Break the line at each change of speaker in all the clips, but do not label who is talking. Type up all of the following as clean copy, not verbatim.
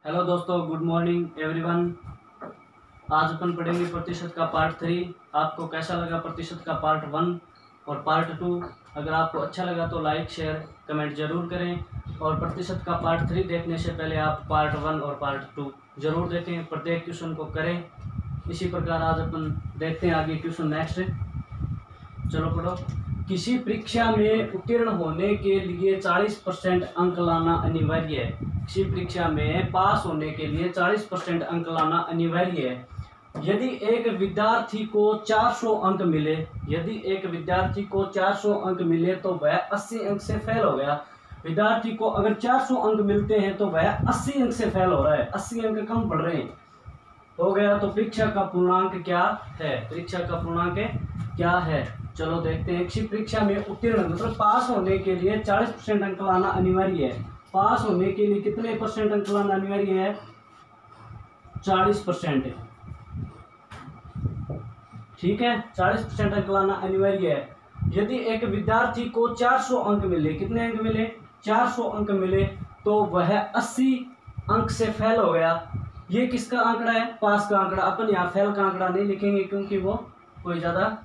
Hello दोस्तों, good morning everyone. आज अपन पढ़ेंगे प्रतिशत का पार्ट 3। आपको कैसा लगा प्रतिशत का पार्ट 1 और पार्ट 2? अगर आपको अच्छा लगा तो लाइक शेयर कमेंट जरूर करें। और प्रतिशत का पार्ट 3 देखने से पहले आप पार्ट 1 और पार्ट 2 जरूर देखें। प्रत्येक क्वेश्चन को करें। इसी प्रकार आज अपन देखते हैं आगे क्वेश्चन नेक्स्ट। चलो पढ़ो। किसी परीक्षा में उत्तीर्ण होने के लिए 40% अंक लाना अनिवार्य है। किसी परीक्षा में पास होने के लिए 40% अंक लाना अनिवार्य है। यदि एक विद्यार्थी को 400 अंक मिले तो वह 80 अंक से फेल हो गया। विद्यार्थी को अगर 400 अंक मिलते हैं तो वह 80 अंक से फेल हो रहा है, 80 अंक कम पड़ रहे हैं, हो गया। तो परीक्षा का पूर्णांक क्या है? चलो देखते हैं। किसी परीक्षा में उत्तीर्ण मतलब पास होने के लिए 40% अंक लाना अनिवार्य है। पास होने के लिए कितने परसेंट अंक लाना अनिवार्य है? 40%। ठीक है, 40% अंक लाना अनिवार्य है। यदि एक विद्यार्थी को 400 अंक मिले, कितने अंक मिले? 400 अंक मिले, तो वह 80 अंक से फेल हो गया। ये किसका आंकड़ा है? पास का आंकड़ा। अपन यहाँ फेल का आंकड़ा नहीं लिखेंगे क्योंकि वो कोई ज्यादा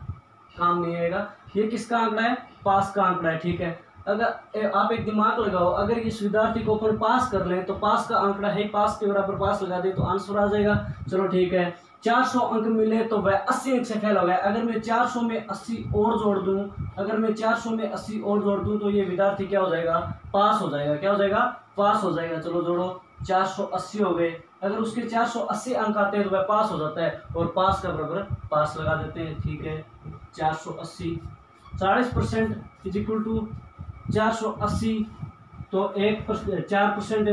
काम नहीं आएगा। ये किसका आंकड़ा है? पास का आंकड़ा है। ठीक है, अगर आप एक दिमाग लगाओ, अगर इस विद्यार्थी को अपन पास कर लें तो पास का आंकड़ा है, पास के बराबर पास लगा दे तो आंसर आ जाएगा। चलो ठीक है, 400 अंक मिले तो वह 80 अंक से फेल हो गया। अगर मैं 400 में 80 और जोड़ दूं तो ये विद्यार्थी क्या हो जाएगा? पास हो जाएगा। क्या हो जाएगा? पास हो जाएगा। चलो जोड़ो, 480 हो गए। अगर उसके 480 अंक आते हैं तो वह पास हो जाता है, और पास का बराबर पास लगा देते हैं। ठीक है, 480 40% इज इक्वल टू 480, तो 4%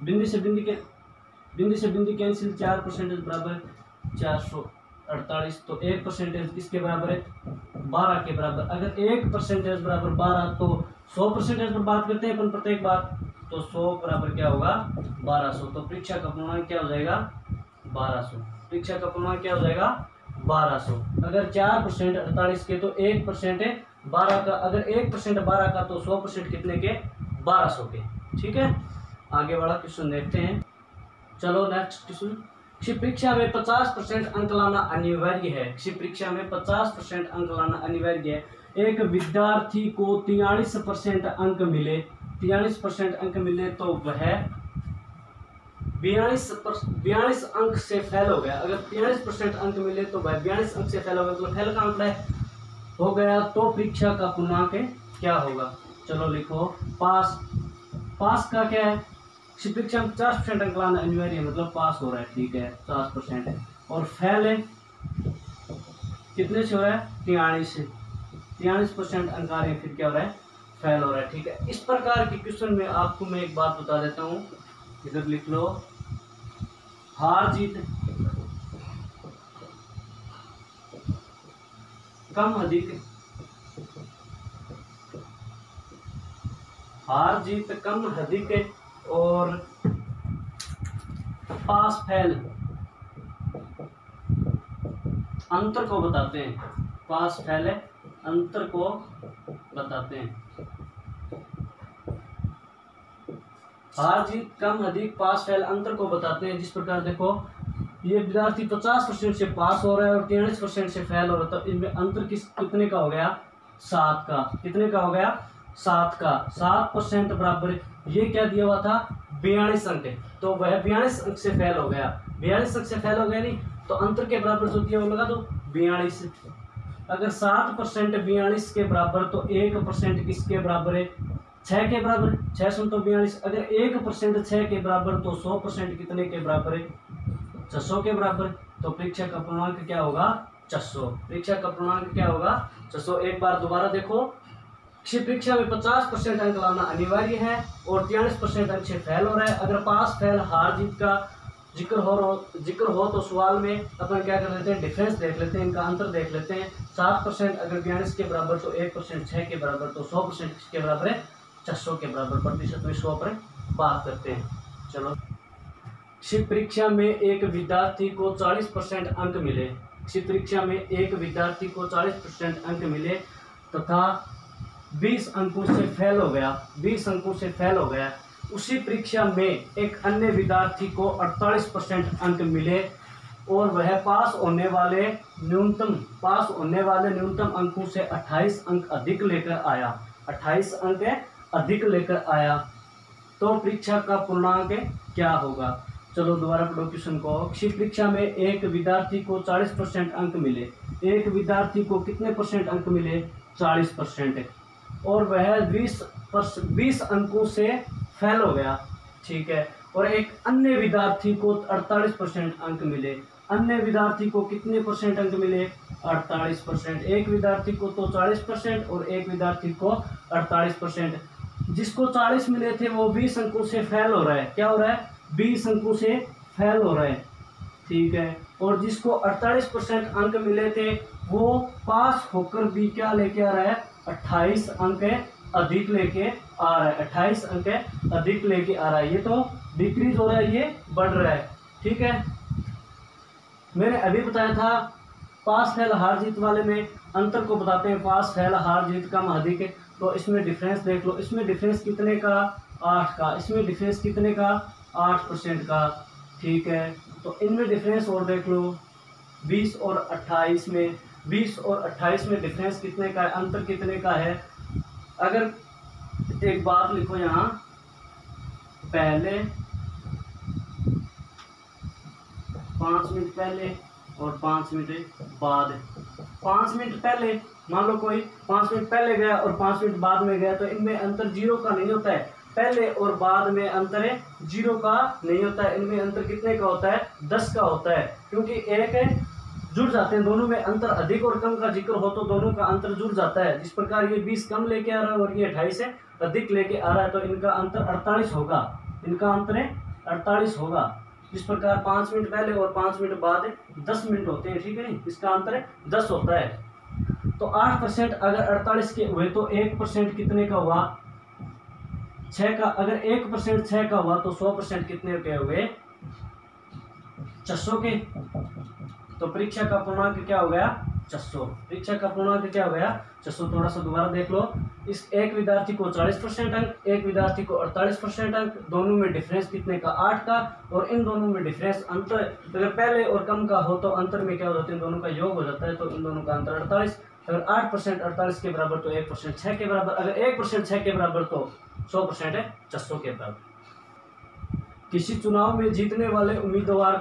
बिंदी से बिंदी कैंसिल, 4% बराबर 448, तो 1% किसके बराबर है? 12 के बराबर। अगर 1% बराबर 12 तो 100% पर बात करते हैं अपन प्रत्येक बार, तो 100 बराबर क्या होगा? 1200। तो परीक्षा का पूर्णांक क्या हो जाएगा? 1200। परीक्षा का पूर्णांक क्या हो जाएगा? 1200। अगर 4% 48 के तो 1% है 12 का। अगर 1% 12 का तो 100% कितने के? 1200 के। ठीक है, आगे वाला क्वेश्चन देखते हैं। चलो नेक्स्ट क्वेश्चन। किसी परीक्षा में 50% अंक लाना अनिवार्य है। किसी परीक्षा में 50% अंक लाना अनिवार्य है। एक विद्यार्थी को 43% अंक मिले, 43% अंक मिले तो वह 42 अंक से फेल हो गया। अगर 43% अंक मिले तो वह 42 अंक से फेल हो गया, मतलब फेल का आंकड़ा हो गया। तो परीक्षा का पूर्णांक क्या होगा? चलो लिखो, पास का क्या है? किसी परीक्षा में 50% अंक लाना अनिवार्य है, मतलब पास हो रहा है। ठीक है, 50% है। और फेल है कितने से हो रहा है? 43% अंक आ रहे हैं, फिर क्या हो रहा है? फेल हो रहा है। ठीक है, इस प्रकार के क्वेश्चन में आपको मैं एक बात बता देता हूं, इधर लिख लो। हार जीत कम अधिक और पास फेल अंतर को बताते हैं। पास फेल अंतर को बताते हैं। हार जीत कम अधिक पास फेल अंतर को बताते हैं। जिस प्रकार देखो, ये विद्यार्थी 50% से पास हो रहा है और 43% से फेल हो रहा है, तो इनमें अंतर कितने का हो गया? 7 का। कितने का हो गया? 7 का। 7% बराबर ये क्या दिया हुआ था? 42 अंक, तो वह 42 अंक से फेल हो गया। 42 अंक से फेल हो गया नहीं, तो अंतर के बराबर जो दिया वो लगा दो 42। अगर 7% 42 के बराबर तो 1% किसके बराबर है? 6 के बराबर। 6 सुन तो 42। अगर 1% 6 के बराबर तो 100% कितने के बराबर है? 600 के बराबर। तो परीक्षा का पूर्णांक क्या होगा? 600। परीक्षा का पूर्णांक क्या होगा? 600। एक बार दोबारा देखो, किसी परीक्षा में 50% अंक लाना अनिवार्य है और 43% अंक से फेल हो रहा है। अगर पास फेल हार जीत का जिक्र हो तो सवाल में अपन क्या कर लेते हैं? डिफरेंस देख लेते हैं, इनका अंतर देख लेते हैं। 7% अगर 42 के बराबर तो 1% 6 के बराबर, तो 100% किसके बराबर है? 600 के बराबर। प्रतिशत में 100 पर बात करते हैं। चलो, किसी परीक्षा में एक विद्यार्थी को 40% अंक मिले। किसी परीक्षा में एक विद्यार्थी को 40% अंक मिले तथा 20 अंकों से फेल हो गया। 20 अंकों से फेल हो गया उसी परीक्षा में एक अन्य विद्यार्थी को 48% अंक मिले और वह पास होने वाले न्यूनतम अंकों से 28 अंक अधिक लेकर आया, 28 अंक अधिक लेकर आया, तो परीक्षा का पूर्णांक क्या होगा। चलो दोबारा पढ़ो क्वेश्चन को। किसी परीक्षा में एक विद्यार्थी को 40% अंक मिले, एक विद्यार्थी को कितने परसेंट अंक मिले, 40%, और वह 20 अंकों से फेल हो गया, ठीक है। और एक अन्य विद्यार्थी को 48% अंक मिले, अन्य विद्यार्थी को कितने परसेंट अंक मिले, 48%। एक विद्यार्थी को तो 40% और एक विद्यार्थी को 48%। जिसको 40 मिले थे वो 20 अंकों से फेल हो रहा है, क्या हो रहा है, 20 अंकों से फेल हो रहा है, ठीक है। और जिसको 48% अंक मिले थे वो पास होकर भी क्या लेके आ रहा है, 28 अंक अधिक लेके आ रहा है, 28 अंक अधिक लेके आ रहा है। ये तो डिक्रीज हो रहा है, ये बढ़ रहा है, ठीक है। मैंने अभी बताया था पास फेल हार जीत वाले में अंतर को बताते हैं, पास फेल हार जीत कम अधिक। तो इसमें डिफरेंस देख लो, इसमें डिफरेंस कितने का, 8 का, इसमें डिफरेंस कितने का, 8% का, ठीक है। तो इनमें डिफरेंस और देख लो, 20 और 28 में, 20 और 28 में डिफरेंस कितने का है, अंतर कितने का है। अगर एक बात लिखो यहाँ, पहले 5 मिनट पहले और 5 मिनट बाद। 5 मिनट पहले मान लो कोई 5 मिनट पहले गया और 5 मिनट बाद में गया, तो इनमें अंतर 0 का नहीं होता है, पहले और बाद में अंतर 0 का नहीं होता है, इनमें अंतर कितने का होता है, 10 का होता है। क्योंकि एक जुड़ जाते हैं, दोनों में अंतर अधिक और कम का जिक्र हो तो दोनों का अंतर जुड़ जाता है। जिस प्रकार ये 20 कम लेके आ रहा है और ये 28 से अधिक लेके आ रहा है, तो इनका अंतर 48 होगा, इनका अंतर 48 होगा। जिस प्रकार 5 मिनट पहले और 5 मिनट बाद 10 मिनट होते हैं, ठीक है, इसका अंतर 10 होता है। तो 8% अगर 48 के हुए तो 1% कितने का हुआ, 6 का। अगर 1% 6 का हुआ तो 100% कितने के हुए, 600 के। तो परीक्षा का पूर्णांक क्या हो गया, 600। परीक्षा का पूर्णांक क्या हो गया, 600। थोड़ा सा दोबारा देख लो, इस एक विद्यार्थी को 40% अंक, एक विद्यार्थी को 48% अंक, दोनों में डिफरेंस कितने का, 8 का। और इन दोनों में डिफरेंस अंतर अगर पहले और कम का हो तो अंतर में क्या हो जाता है, दोनों का योग हो जाता है, तो इन दोनों का अंतर 48। अगर 8% 48 के बराबर तो 1% 6 के बराबर, अगर 1% 6 के बराबर तो 100% 600 के बराबर। किसी चुनाव में जीतने वाले उम्मीदवार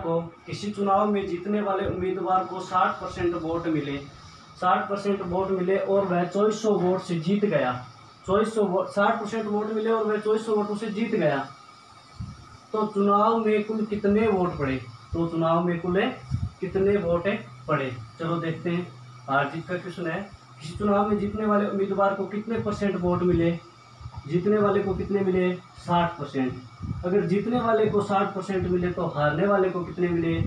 को 60% वोट मिले, 60% वोट मिले और वह 2400 वोट से जीत गया, 60% वोट मिले और वह 2400 वोटों से जीत गया। तो चुनाव में कुल कितने वोट पड़े, तो चुनाव में कुल कितने वोट पड़े। चलो देखते हैं, हार जीत का क्वेश्चन है। किसी चुनाव में जीतने वाले उम्मीदवार को कितने % वोट मिले, जीतने वाले को कितने मिले, 60%। अगर जीतने वाले को 60% मिले तो हारने वाले को कितने मिले,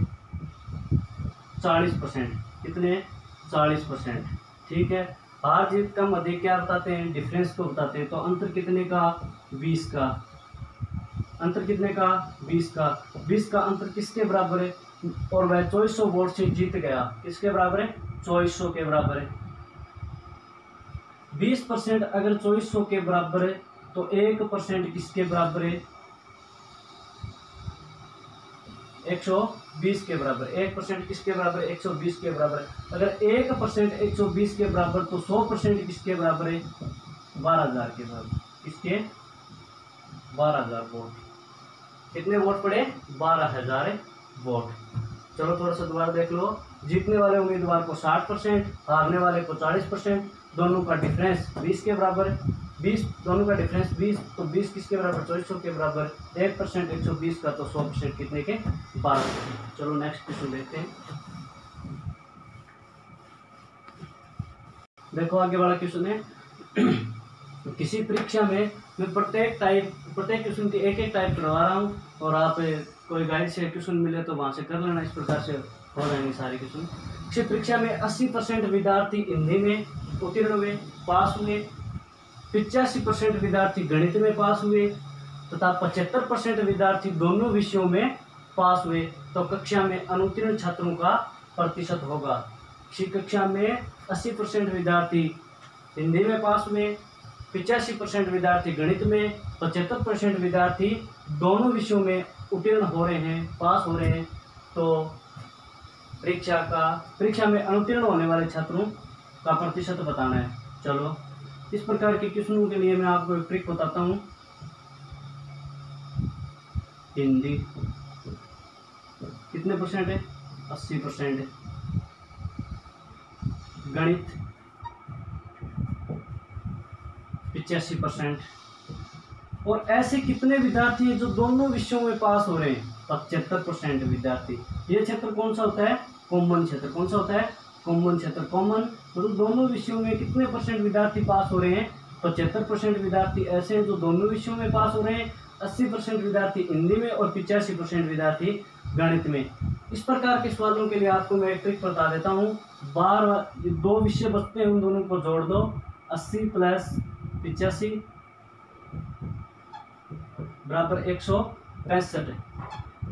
40%। कितने, 40%, ठीक है। हार जीत कम अधिक क्या बताते हैं, डिफरेंस को बताते हैं। तो अंतर कितने का, 20 का। अंतर कितने का, 20 का। 20 का अंतर किसके बराबर है, और वह 2400 वोट से जीत गया, किसके बराबर है, 2400 के बराबर है। 20% अगर 2400 के बराबर है तो 1% किसके बराबर है, 120 के बराबर। 1% किसके बराबर है, 120 के बराबर। अगर 1% 120 के बराबर तो 100% किसके बराबर है, 12000 के बराबर। किसके, 12000 वोट। कितने वोट पड़े, 12000 वोट। चलो थोड़ा सा दोबारा देख लो, जीतने वाले उम्मीदवार को 60%, हारने वाले को 40%, दोनों का डिफरेंस 20 के बराबर है। 20 दोनों का डिफरेंस 20, तो 20 किसके बराबर, 2400 के बराबर। 1% 120 का, तो 100% कितने के, 12%। चलो नेक्स्ट क्वेश्चन देखते हैं। देखो आगे वाला क्वेश्चन है, किसी परीक्षा में मैं प्रत्येक क्वेश्चन की एक टाइप करवा रहा हूँ, और आप कोई गाइड से क्वेश्चन मिले तो वहाँ से कर लेना, इस प्रकार से हो जाएंगे सारे क्वेश्चन। किसी परीक्षा में 80% विद्यार्थी हिंदी में उत्तीर्ण हुए, पास हुए, 85% विद्यार्थी गणित में पास हुए तथा 75% विद्यार्थी दोनों विषयों में पास हुए, तो कक्षा में अनुत्तीर्ण छात्रों का प्रतिशत होगा। किसी कक्षा में 80% विद्यार्थी हिंदी में पास हुए, 85% विद्यार्थी गणित में, 75% विद्यार्थी दोनों विषयों में उत्तीर्ण हो रहे हैं, पास हो रहे हैं। तो परीक्षा में अनुत्तीर्ण होने वाले छात्रों का प्रतिशत बताना है। चलो इस प्रकार के क्वेश्चनों के लिए मैं आपको एक ट्रिक बताता हूँ। हिंदी कितने परसेंट है? 80%। गणित 85%। और ऐसे कितने विद्यार्थी हैं जो दोनों विषयों में पास हो रहे हैं? 75% विद्यार्थी। ये क्षेत्र कौन सा होता है? कॉमन क्षेत्र। कौन सा होता है? कॉमन क्षेत्र। कॉमन तो दोनों विषयों में कितने परसेंट विद्यार्थी पास हो रहे हैं? 75% विद्यार्थी ऐसे हैं जो दोनों विषयों में पास हो रहे हैं, 80% विद्यार्थी हिंदी में और 85% विद्यार्थी गणित में। इस प्रकार के सवालों के लिए आपको मैं एक ट्रिक बता देता हूँ। बार 2 विषय बचते हैं, उन दोनों को जोड़ दो। 80 + 85 बराबर 165।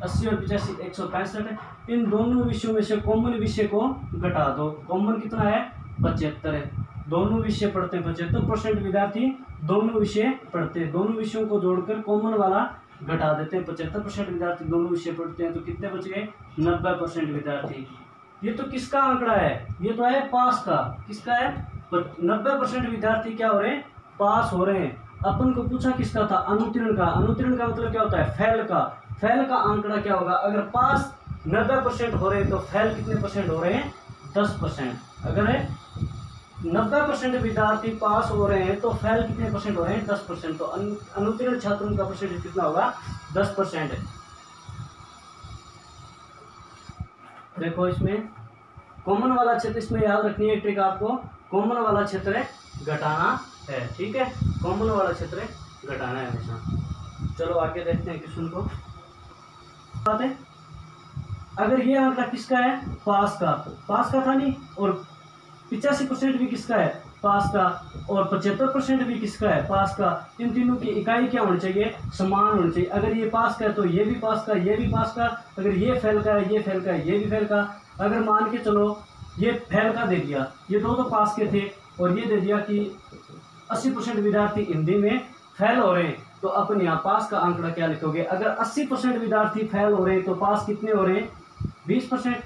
80 और 85 165। इन दोनों विषयों में से कॉमन विषय को घटा दो। कॉमन कितना है? 75 है। दोनों विषय पढ़ते हैं, 75% विद्यार्थी दोनों विषय पढ़ते हैं। दोनों विषयों को जोड़कर कॉमन वाला घटा देते हैं। 75% विद्यार्थी दोनों विषय पढ़ते हैं, तो कितने बच गए? 90% विद्यार्थी। ये तो किसका आंकड़ा है? ये तो है पास का। किसका है? 90% विद्यार्थी क्या हो रहे हैं? पास हो रहे हैं। अपन को पूछा किसका था? अनुत्तीर्ण का। अनुत्तीर्ण का मतलब क्या होता है? फेल का। फेल का आंकड़ा क्या होगा? अगर पास 90% हो रहे हैं तो फेल कितने परसेंट हो रहे हैं? 10%। अगर 90% विद्यार्थी पास हो रहे हैं तो फेल कितने परसेंट हो रहे हैं? 10%। तो अनुत्तीर्ण छात्रों का परसेंटेज कितना होगा? 10%। देखो इसमें कॉमन वाला क्षेत्र, इसमें याद रखनी है ट्रिक आपको, कॉमन वाला क्षेत्र घटाना है। ठीक है, कॉमन वाला क्षेत्र घटाना है हमेशा। चलो आगे देखते हैं क्वेश्चन को। बात है, अगर ये आंकड़ा किसका है? पास का। पास का था नहीं। और 85% भी किसका है? पास का। और 75% भी किसका है? पास का। इन तीनों की इकाई क्या होनी चाहिए? समान होनी चाहिए। अगर ये पास का है तो ये भी पास का, ये भी पास का। अगर ये फेल का है, ये फेल का है, ये भी फेल का। अगर मान के चलो ये फेल का दे दिया, ये दो तो पास के थे, और ये दे दिया कि 80% विद्यार्थी हिंदी में फेल हो रहे हैं, तो अपन यहाँ पास का आंकड़ा क्या लिखोगे? अगर 80% विद्यार्थी फेल हो रहे हैं तो पास कितने हो रहे हैं? 20%।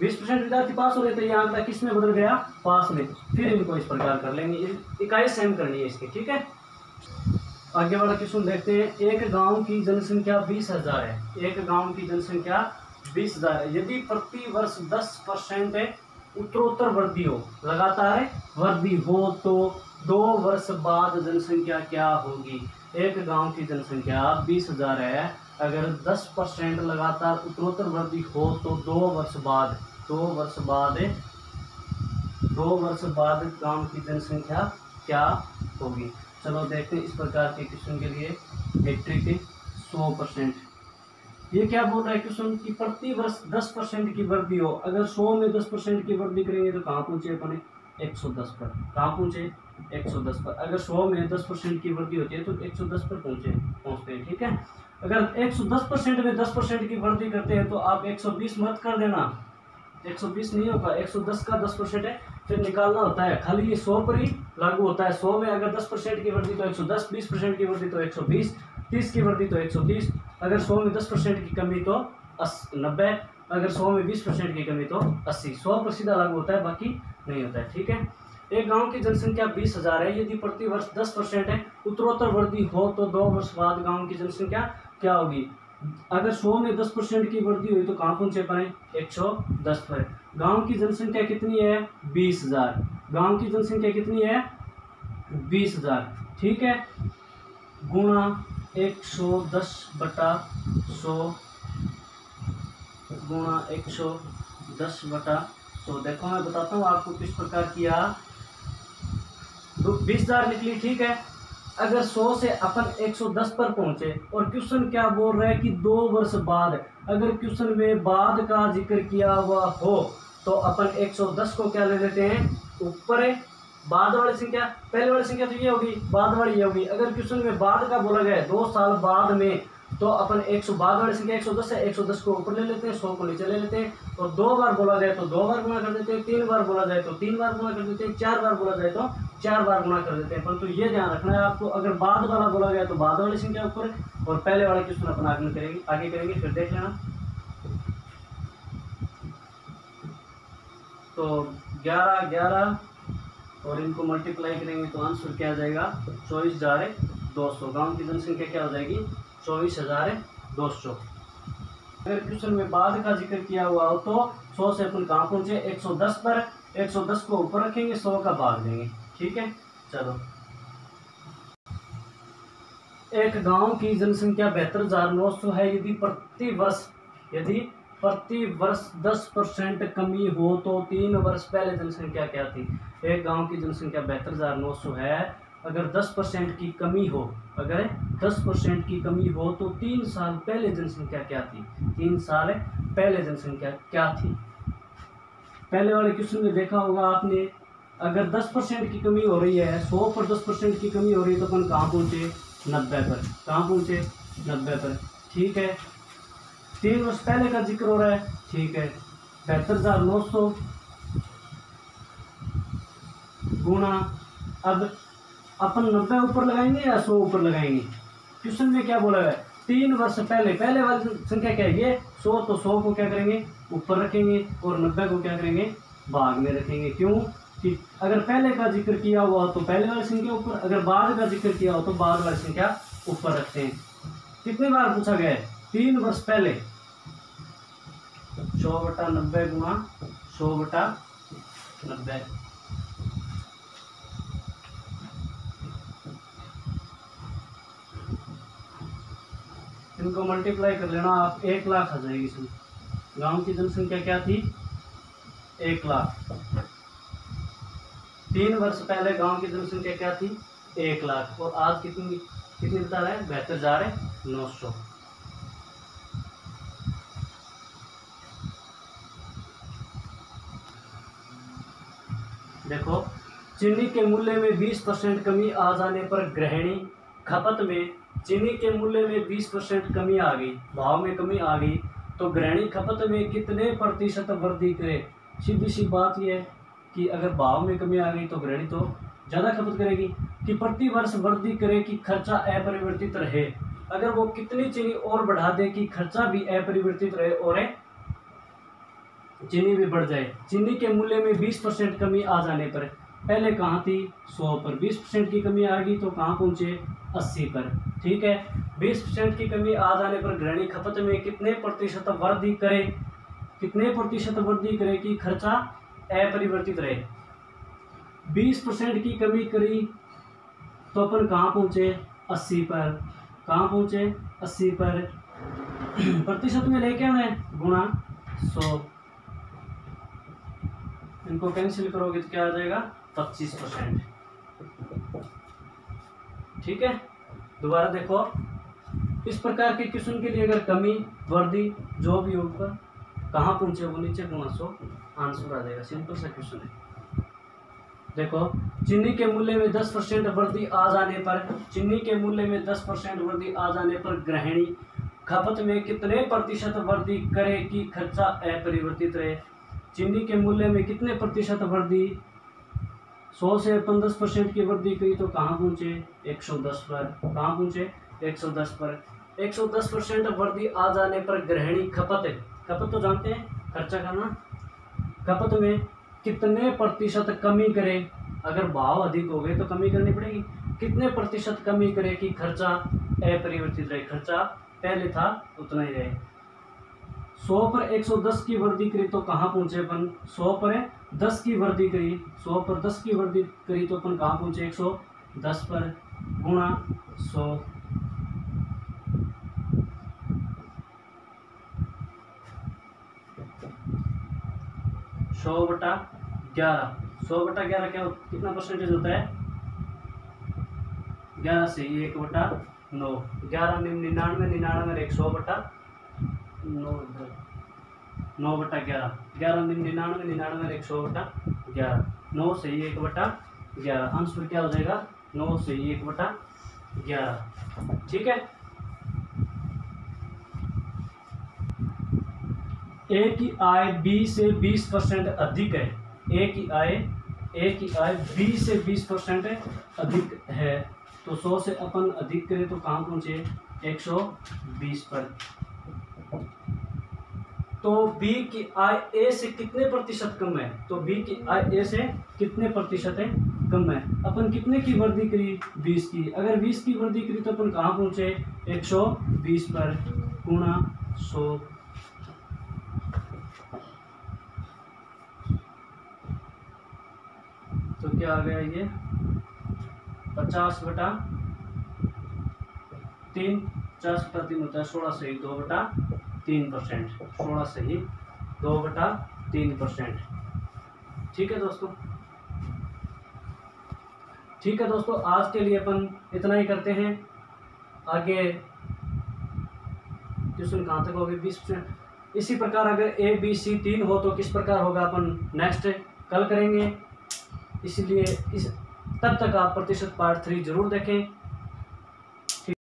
20% विद्यार्थी पास हो रहे, तो ये आंकड़ा किस में बदल गया? पास में। फिर इनको इस प्रकार कर लेंगे, इकाई सेम करनी है इसकी। ठीक है, आगे वाला क्वेश्चन देखते हैं। एक गांव की जनसंख्या 20,000 है। एक गांव की जनसंख्या 20,000 है। यदि प्रति वर्ष 10% उत्तरोत्तर वृद्धि हो, लगातार वृद्धि हो, तो 2 वर्ष बाद जनसंख्या क्या होगी? एक गांव की जनसंख्या 20,000 है। अगर 10% लगातार उत्तरोत्तर वृद्धि हो तो 2 वर्ष बाद गांव की जनसंख्या क्या होगी? चलो देखते हैं इस प्रकार के क्वेश्चन के लिए एक ट्रिक है। 100%। ये क्या बोल रहा है क्वेश्चन कि प्रति वर्ष 10% की वृद्धि हो। अगर 100 में 10% की वृद्धि करेंगे तो कहाँ पहुंचे अपने? 110 पर। कहाँ पहुंचे? 110 पर। अगर 100 में 10% की वृद्धि होती है तो 110 पर पहुंचते हैं। ठीक है, अगर 110% में 10% की वृद्धि करते हैं तो आप 120 मत कर देना। 120 नहीं होगा, 110 का 10% है, फिर निकालना होता है। खाली ये 100 पर ही लागू होता है। 100 में अगर 10% की वृद्धि तो 110, 20% की वृद्धि तो 120, 30 की वृद्धि तो 130, अगर 100 में 10% की कमी तो 90, अगर 100 में 20% की कमी तो 80। 100 पर सीधा लागू होता है, बाकी नहीं होता है। ठीक है, एक गांव की जनसंख्या 20,000 है। यदि प्रति वर्ष 10% है उत्तरोत्तर वृद्धि हो तो 2 वर्ष बाद गांव की जनसंख्या क्या होगी? अगर 100 में 10% की वृद्धि हुई तो कहाँ पहुंचे पाए? 110 पर। गांव की जनसंख्या कितनी है? 20,000। गांव की जनसंख्या कितनी है? 20,000। ठीक है, गुणा 110/100 गुणा 110/100। देखो मैं बताता हूँ आपको किस प्रकार किया। 20,000 निकली। ठीक है, अगर 100 से अपन 110 पर पहुंचे और क्वेश्चन क्या बोल रहा है कि 2 वर्ष बाद, अगर क्वेश्चन में बाद का जिक्र किया हुआ हो तो अपन 110 को क्या ले लेते हैं? ऊपर है, बाद वाली संख्या, पहले वाली संख्या तो ये होगी, बाद वाली ये होगी। अगर क्वेश्चन में बाद का बोला गया है 2 साल बाद में, तो अपन 100 बाद वाली संख्या 110 है, 110 को ऊपर ले लेते हैं, 100 को नीचे ले लेते हैं। और 2 बार बोला जाए तो 2 बार गुणा कर देते हैं, 3 बार बोला जाए तो 3 बार गुणा कर देते हैं, 4 बार बोला जाए तो 4 बार गुणा कर देते हैं, परंतु ये ध्यान रखना है आपको, अगर बाद वाला बोला गया तो बाद वाली संख्या ऊपर और पहले वाले क्वेश्चन अपन आगे करेंगे फिर देख लेना। तो 11 और इनको मल्टीप्लाई करेंगे तो आंसर क्या आ जाएगा 24,200। गांव की जनसंख्या क्या हो जाएगी 24,200। अगर क्वेश्चन में बाद का जिक्र किया हुआ हो तो 100 से अपन कहाँ पहुंचे 110 पर, 110 को ऊपर रखेंगे 100 का भाग देंगे। ठीक है, चलो। एक गांव की जनसंख्या 72,900 है। यदि प्रति वर्ष 10% कमी हो तो 3 वर्ष पहले जनसंख्या क्या थी। एक गांव की जनसंख्या 72,900 है, अगर 10% की कमी हो, अगर 10% की कमी हो तो 3 साल पहले जनसंख्या क्या थी, 3 साल पहले जनसंख्या क्या थी। पहले वाले क्वेश्चन में देखा होगा आपने, अगर 10% की कमी हो रही है, 100 पर 10% की कमी हो रही है तो अपन कहाँ पहुँचे 90 पर, कहाँ पहुँचे 90 पर। ठीक है, 3 वर्ष पहले का जिक्र हो रहा है। ठीक है, 72,900 गुणा, अब अपन 90 ऊपर लगाएंगे या 100 ऊपर लगाएंगे। क्वेश्चन में क्या बोला है 3 वर्ष पहले वाली संख्या क्या है ये 100, तो 100 को क्या करेंगे ऊपर रखेंगे और 90 को क्या करेंगे भाग में रखेंगे। क्यों कि अगर पहले का जिक्र किया हुआ तो पहले वाली संख्या ऊपर, अगर बाद का जिक्र किया हो तो बाद वाली संख्या ऊपर रखते हैं। कितनी बार पूछा गया है 3 वर्ष पहले, 100/90 गुणा 100/90। इनको मल्टीप्लाई कर लेना आप, 1 लाख आ जाएगी इसमें। गांव की जनसंख्या क्या थी 1 लाख। 3 वर्ष पहले गांव की जनसंख्या क्या थी 1 लाख, और आज कितनी बता रहा है 72,900। देखो, चीनी के मूल्य में 20% कमी आ जाने पर गृहिणी खपत में, चीनी के मूल्य में 20% कमी आ गई, भाव में कमी आ गई, तो गृहिणी खपत में कितने प्रतिशत वृद्धि करे। सीधी सी बात यह है कि अगर भाव में कमी आ गई तो गृहिणी तो ज़्यादा खपत करेगी, कि प्रति वर्ष वृद्धि करे कि खर्चा अपरिवर्तित रहे। अगर वो कितनी चीनी और बढ़ा दे कि खर्चा भी अपरिवर्तित रहे और चीनी भी बढ़ जाए। चीनी के मूल्य में 20% कमी आ जाने पर, पहले कहाँ थी 100 पर, 20% की कमी आ गई तो कहाँ पहुँचे 80 पर। ठीक है, 20% की कमी आ जाने पर गृहिणी खपत में कितने प्रतिशत वृद्धि करे, कितने प्रतिशत वृद्धि करे कि खर्चा अपरिवर्तित रहे। 20% की कमी करी तो अपन कहाँ पहुँचे 80 पर, कहाँ पहुँचे 80 पर। प्रतिशत में लेके आना है गुणा 100, इनको कैंसिल करोगे तो क्या आ जाएगा 25%। ठीक है, दोबारा देखो, इस प्रकार के क्वेश्चन के लिए अगर कमी वृद्धि जो भी होगा कहाँ पहुंचे वो नीचे गुणा 100 आंसर आ जाएगा। सिंपल सा क्वेश्चन है। देखो, चीनी के मूल्य में 10% वृद्धि आ जाने पर, चीनी के मूल्य में 10% वृद्धि आ जाने पर गृहिणी खपत में कितने प्रतिशत वृद्धि करे कि खर्चा अपरिवर्तित रहे। चीनी के मूल्य में कितने प्रतिशत वृद्धि, 100 से अपन 10% की वृद्धि करी तो कहाँ पहुँचे 110 पर, कहाँ पहुँचे 110 पर। 110% वृद्धि आ जाने पर गृहिणी खपत तो जानते हैं खर्चा करना, खपत में कितने प्रतिशत कमी करे। अगर भाव अधिक हो गए तो कमी करनी पड़ेगी, कितने प्रतिशत कमी करे कि खर्चा अपरिवर्तित रहे, खर्चा पहले था उतना ही रहे। 100 पर 110 की वृद्धि करी तो कहाँ पहुँचे अपन 100 पर 10 की वृद्धि करी, 100 पर 10 की वृद्धि करी तो अपन कहाँ पहुँचे 110 पर गुणा 100। सौ बटा 11 क्या कितना परसेंटेज होता है 11 से 1/9, 11 99 99 100 बटा 9/11, 11 99 99 100 बटा 11, 9 से 1/11, आंसर क्या हो जाएगा 9 से 1/11। ठीक है, ए की आय बी से 20% अधिक है, ए की आय ए की आय बी से 20% अधिक है, तो 100 से अपन अधिक करें तो कहाँ पहुँचे 120 पर। तो बी की आय ए से कितने प्रतिशत कम है, तो बी की आय ए से कितने प्रतिशत है कम है। अपन कितने की वृद्धि करी 20 की, अगर 20 की वृद्धि करी तो अपन कहाँ पहुँचे 120 पर गुणा 100। तो क्या आ गया ये 50/3, 50/3 होता है 16 सही 2/3%, 16 सही 2/3%। ठीक है दोस्तों, ठीक है दोस्तों, आज के लिए अपन इतना ही करते हैं। आगे क्वेश्चन कहाँ तक हो गए 20%। इसी प्रकार अगर ए बी सी 3 हो तो किस प्रकार होगा अपन नेक्स्ट कल करेंगे। इसलिए तब तक आप प्रतिशत पार्ट 3 जरूर देखें।